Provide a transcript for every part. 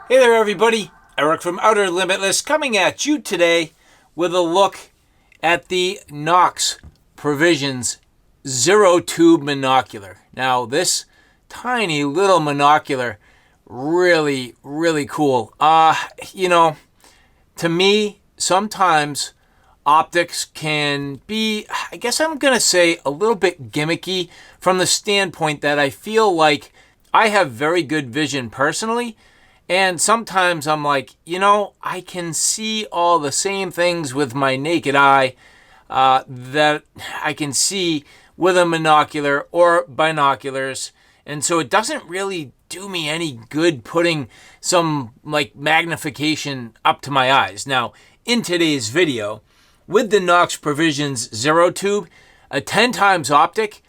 Hey there everybody, Eric from Outer Limitless coming at you today with a look at the Nocs Provisions Zero Tube Monocular. Now this tiny little monocular, really cool. To me, sometimes optics can be, I guess I'm going to say, a little bit gimmicky from the standpoint that I feel like I have very good vision personally. And sometimes I'm like, I can see all the same things with my naked eye that I can see with a monocular or binoculars. And so it doesn't really do me any good putting some magnification up to my eyes. Now, in today's video, with the Nocs Provisions Zero Tube, a 10 times optic,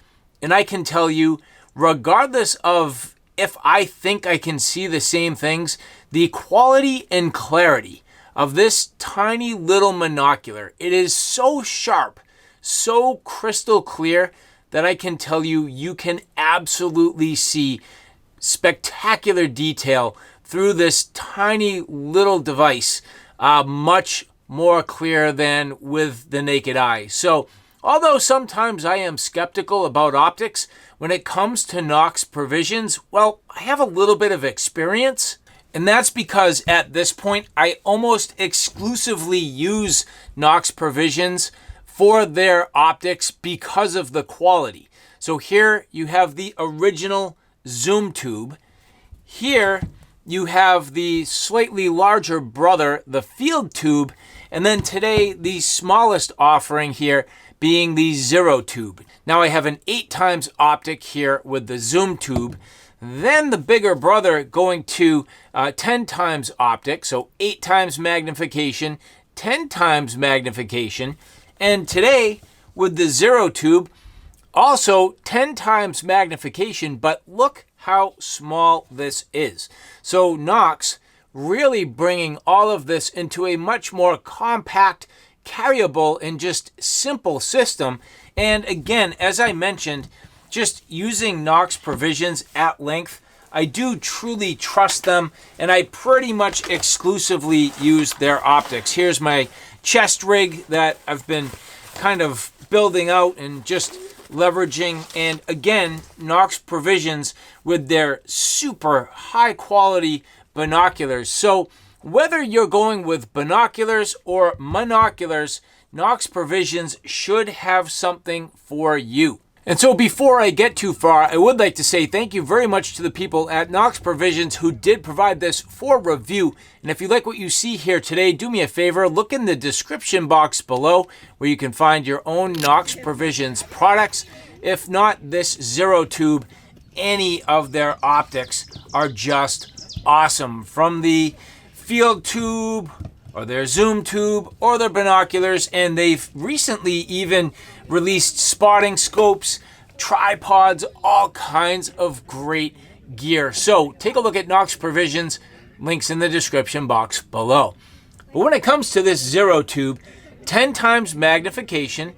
and I can tell you, regardless of if I think I can see the same things, the quality and clarity of this tiny little monocular, it is so sharp, so crystal clear that I can tell you, you can absolutely see spectacular detail through this tiny little device, much more clear than with the naked eye. So, although sometimes I am skeptical about optics, when it comes to Nocs Provisions, well, I have a little bit of experience. And that's because at this point, I almost exclusively use Nocs Provisions for their optics because of the quality. So here you have the original zoom tube. Here you have the slightly larger brother, the field tube. And then today, the smallest offering here being the Zero Tube. Now I have an 8 times optic here with the zoom tube. Then the bigger brother going to 10 times optic, so 8 times magnification, 10 times magnification. And today with the Zero Tube, also 10 times magnification, but look how small this is. So Nocs really bringing all of this into a much more compact, carryable, and just simple system. And again, as I mentioned, just using Nocs Provisions at length, I do truly trust them, and I pretty much exclusively use their optics. Here's my chest rig that I've been kind of building out and just leveraging. And again, Nocs Provisions with their super high quality binoculars. So whether you're going with binoculars or monoculars, Nocs Provisions should have something for you. And so before I get too far, I would like to say thank you very much to the people at Nocs Provisions who did provide this for review. And if you like what you see here today, do me a favor, look in the description box below where you can find your own Nocs Provisions products. If not this Zero Tube, any of their optics are just awesome. From the field tube or their zoom tube or their binoculars, and they've recently even released spotting scopes, tripods, all kinds of great gear. So take a look at Nocs Provisions, links in the description box below. But when it comes to this Zero Tube, 10 times magnification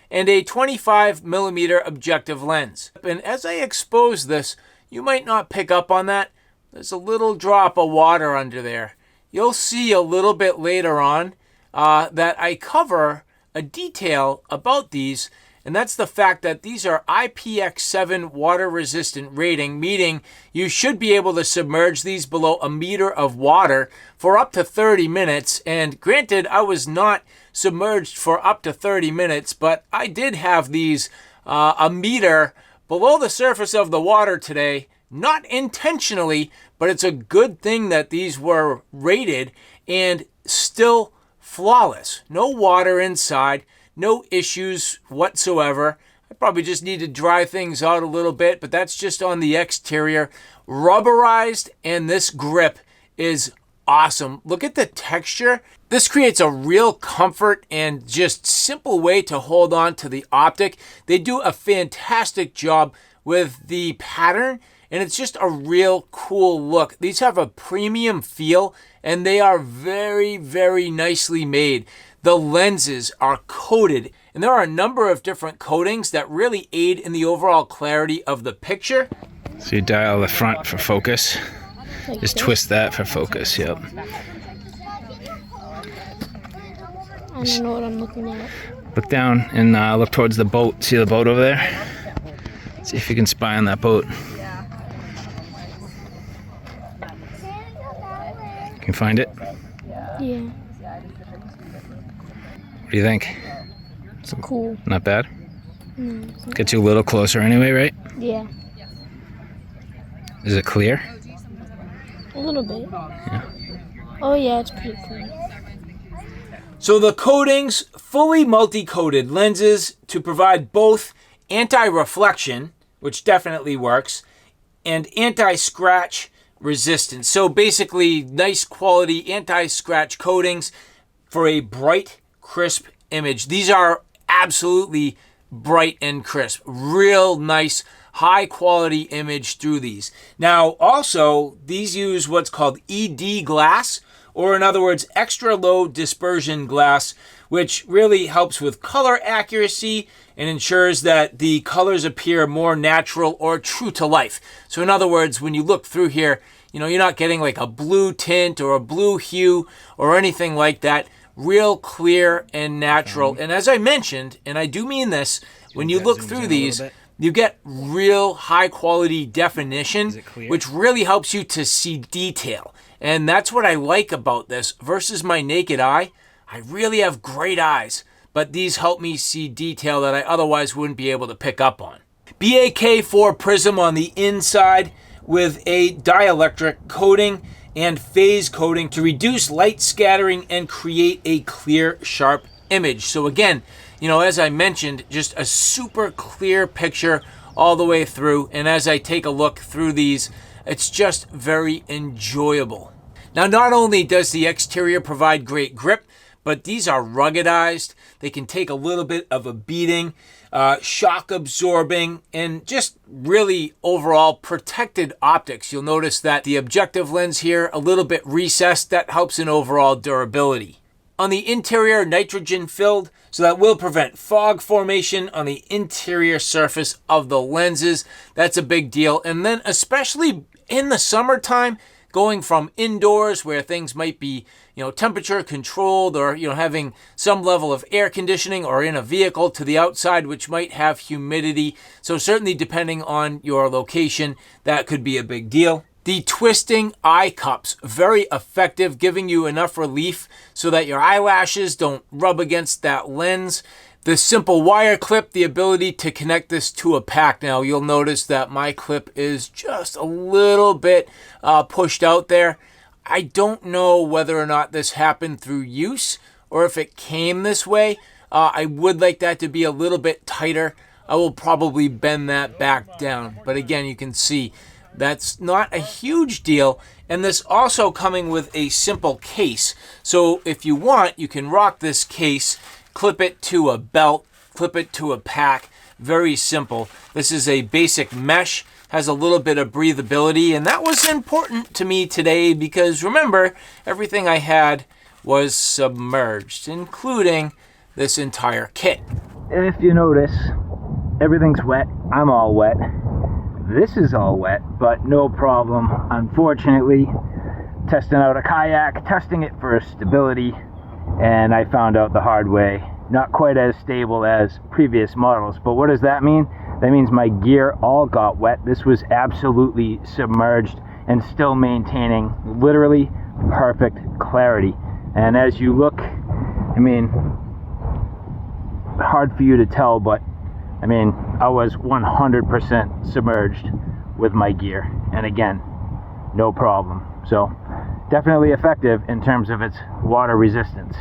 and a 25mm objective lens. And as I expose this, you might not pick up on that. There's a little drop of water under there. You'll see a little bit later on that I cover a detail about these, and that's the fact that these are IPX7 water resistant rating, meaning you should be able to submerge these below a meter of water for up to 30 minutes. And granted, I was not submerged for up to 30 minutes, but I did have these a meter below the surface of the water today. Not intentionally, but it's a good thing that these were rated and still flawless. No water inside, no issues whatsoever. I probably just need to dry things out a little bit, but that's just on the exterior. Rubberized, and this grip is awesome. Look at the texture. This creates a real comfort and just simple way to hold on to the optic. They do a fantastic job with the pattern, and it's just a real cool look. These have a premium feel, and they are very nicely made. The lenses are coated, and there are a number of different coatings that really aid in the overall clarity of the picture. So you dial the front for focus. Like Just this? twist that for focus, yep. I don't know what I'm looking at. Look down and look towards the boat. See the boat over there? See if you can spy on that boat. Can you find it? Yeah. What do you think? It's cool. Not bad? No. Gets you a little closer anyway, right? Yeah. Is it clear? A little bit. Yeah. Oh yeah, it's pretty cool. So the coatings, fully multi-coated lenses to provide both anti-reflection, which definitely works, and anti-scratch resistance. So basically nice quality anti-scratch coatings for a bright, crisp image. These are absolutely bright and crisp. Real nice, high quality image through these. Now also, these use what's called ED glass, or in other words, extra low dispersion glass, which really helps with color accuracy and ensures that the colors appear more natural or true to life. So in other words, when you look through here, you know, you're not getting like a blue tint or a blue hue or anything like that. Real clear and natural. And as I mentioned, and I do mean this, when you look through these, you get real high quality definition, which really helps you to see detail. And that's what I like about this versus my naked eye. I really have great eyes, but these help me see detail that I otherwise wouldn't be able to pick up on. BAK4 prism on the inside with a dielectric coating and phase coating to reduce light scattering and create a clear, sharp image. So again, you know, as I mentioned, just a super clear picture all the way through. And as I take a look through these, it's just very enjoyable. Now, not only does the exterior provide great grip, but these are ruggedized. They can take a little bit of a beating, shock absorbing, and just really overall protected optics. You'll notice that the objective lens here, a little bit recessed. That helps in overall durability. On the interior, nitrogen filled, so that will prevent fog formation on the interior surface of the lenses. That's a big deal. And then especially in the summertime, going from indoors where things might be, you know, temperature controlled or, you know, having some level of air conditioning, or in a vehicle to the outside, which might have humidity. So certainly depending on your location, that could be a big deal. The twisting eye cups, very effective, giving you enough relief so that your eyelashes don't rub against that lens. The simple wire clip, the ability to connect this to a pack. Now you'll notice that my clip is just a little bit pushed out there. I don't know whether or not this happened through use or if it came this way. I would like that to be a little bit tighter. I will probably bend that back down. But again, you can see that's not a huge deal. And this also coming with a simple case. So if you want, you can rock this case, clip it to a belt, clip it to a pack. Very simple. This is a basic mesh, has a little bit of breathability, and that was important to me today because remember, everything I had was submerged, including this entire kit. If you notice, everything's wet. I'm all wet. This is all wet, but no problem. Unfortunately, testing out a kayak, testing it for stability, and I found out the hard way, not quite as stable as previous models. But what does that mean? That means my gear all got wet. This was absolutely submerged and still maintaining literally perfect clarity. And as you look, I mean, hard for you to tell, but I mean, I was 100% submerged with my gear. And again, no problem. So definitely effective in terms of its water resistance.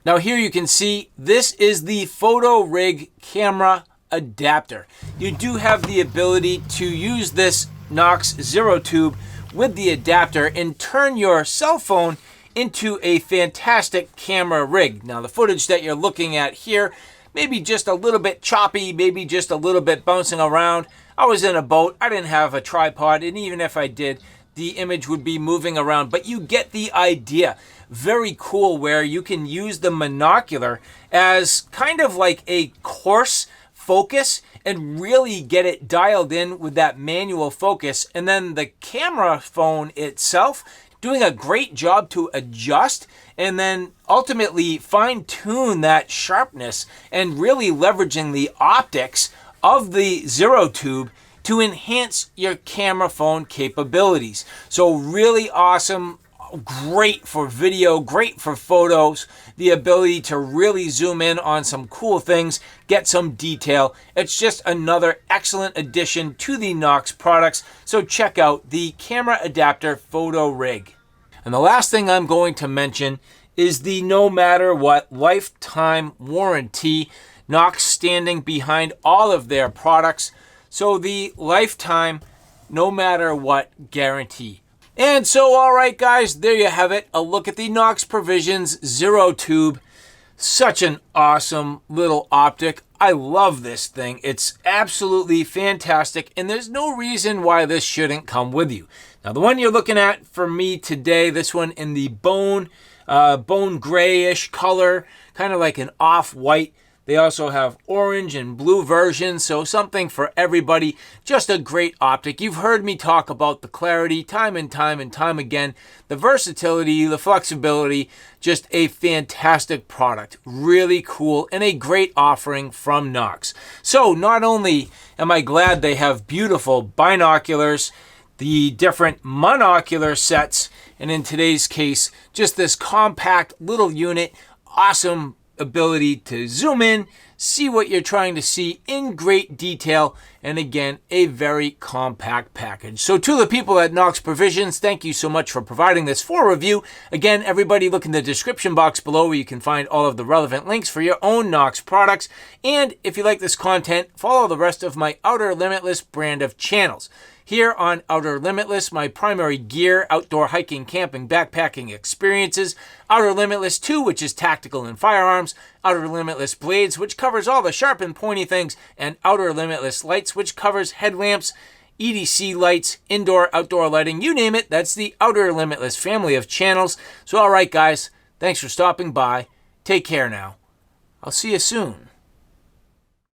Now here you can see this is the Photo Rig camera adapter. You do have the ability to use this Nocs Zero Tube with the adapter and turn your cell phone into a fantastic camera rig. Now the footage that you're looking at here, maybe just a little bit choppy, maybe just a little bit bouncing around. I was in a boat, I didn't have a tripod, and even if I did, the image would be moving around, but you get the idea. Very cool where you can use the monocular as kind of like a coarse focus and really get it dialed in with that manual focus. And then the camera phone itself doing a great job to adjust and then ultimately fine-tune that sharpness and really leveraging the optics of the Zero Tube to enhance your camera phone capabilities. So really awesome, great for video, great for photos, the ability to really zoom in on some cool things, get some detail. It's just another excellent addition to the Nocs products. So check out the camera adapter photo rig. And the last thing I'm going to mention is the no matter what lifetime warranty. Nocs standing behind all of their products. So the lifetime no matter what guarantee. And so, all right, guys, there you have it. A look at the Nocs Provisions Zero Tube. Such an awesome little optic. I love this thing. It's absolutely fantastic, and there's no reason why this shouldn't come with you. Now, the one you're looking at for me today, this one in the bone grayish color, kind of like an off-white. They also have orange and blue versions, so something for everybody. Just a great optic. You've heard me talk about the clarity time and time again. The versatility, the flexibility, just a fantastic product. Really cool and a great offering from Nocs. So not only am I glad they have beautiful binoculars, the different monocular sets, and in today's case, just this compact little unit, awesome ability to zoom in, see what you're trying to see in great detail, and again, a very compact package. So to the people at Nocs Provisions, thank you so much for providing this for review. Again, everybody look in the description box below where you can find all of the relevant links for your own Nocs products. And if you like this content, follow the rest of my Outer Limitless brand of channels. Here on Outer Limitless, my primary gear, outdoor hiking, camping, backpacking experiences. Outer Limitless 2, which is tactical and firearms. Outer Limitless Blades, which covers all the sharp and pointy things. And Outer Limitless Lights, which covers headlamps, EDC lights, indoor, outdoor lighting, you name it. That's the Outer Limitless family of channels. So all right, guys, thanks for stopping by. Take care now. I'll see you soon.